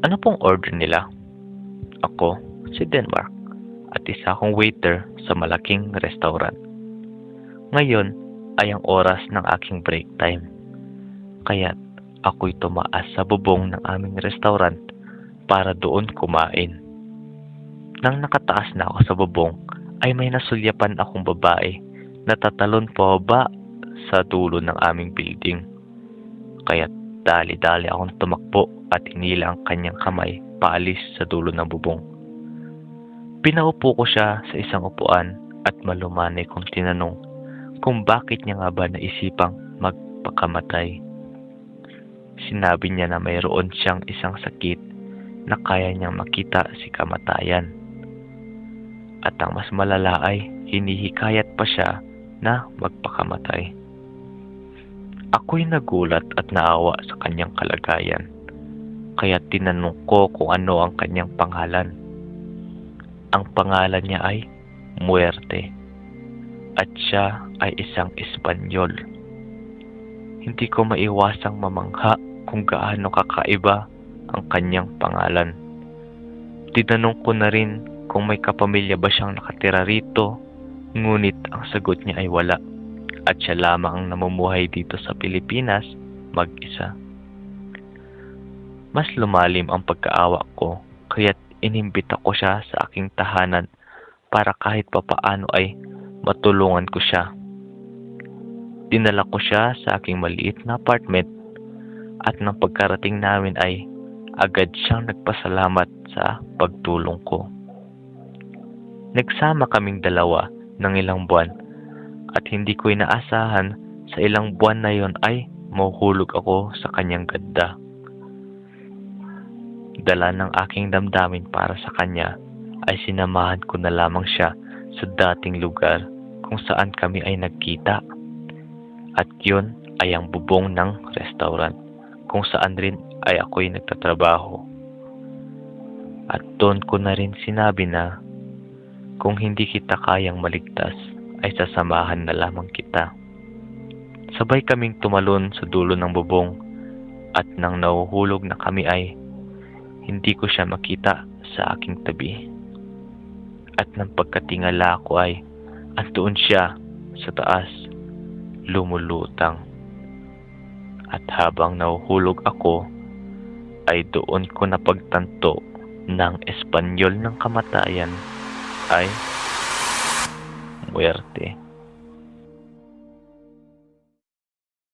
Ano pong order nila? Ako, si Denmark, at isa akong waiter sa malaking restaurant. Ngayon ay ang oras ng aking break time. Kaya't ako'y tumaas sa bubong ng aming restaurant para doon kumain. Nang nakataas na ako sa bubong, ay may nasulyapan akong babae na tatalon pababa sa dulo ng aming building. Kaya't dali-dali akong tumakbo at hinila ang kanyang kamay paalis sa dulo ng bubong. Pinaupo ko siya sa isang upuan at malumanay kong tinanong kung bakit niya nga ba naisipang magpakamatay. Sinabi niya na mayroon siyang isang sakit na kaya niyang makita si kamatayan. At ang mas malala ay hinihikayat pa siya na magpakamatay. Ako'y nagulat at naawa sa kanyang kalagayan, kaya tinanong ko kung ano ang kanyang pangalan. Ang pangalan niya ay Muerte, at siya ay isang Espanyol. Hindi ko maiwasang mamangha kung gaano kakaiba ang kanyang pangalan. Tinanong ko na rin kung may kapamilya ba siyang nakatira rito, ngunit ang sagot niya ay wala, at siya lamang ang namumuhay dito sa Pilipinas mag-isa. Mas lumalim ang pagkaawa ko, kaya't inimbita ko siya sa aking tahanan para kahit papaano ay matulungan ko siya. Dinala ko siya sa aking maliit na apartment at nang pagkarating namin ay agad siyang nagpasalamat sa pagtulong ko. Nagsama kaming dalawa ng ilang buwan at hindi ko inaasahan sa ilang buwan na yon ay mahuhulog ako sa kanyang ganda. Dala ng aking damdamin para sa kanya ay sinamahan ko na lamang siya sa dating lugar kung saan kami ay nagkita. At yun ay ang bubong ng restaurant kung saan rin ay ako'y nagtatrabaho. At doon ko na rin sinabi na kung hindi kita kayang maligtas ay sasamahan na lamang kita. Sabay kaming tumalon sa dulo ng bubong at nang nahuhulog na kami ay hindi ko siya makita sa aking tabi. At nang pagkatingala ko ay andoon siya sa taas, lumulutang. At habang nahuhulog ako ay doon ko napagtanto ng Espanyol ng kamatayan ay Muerte.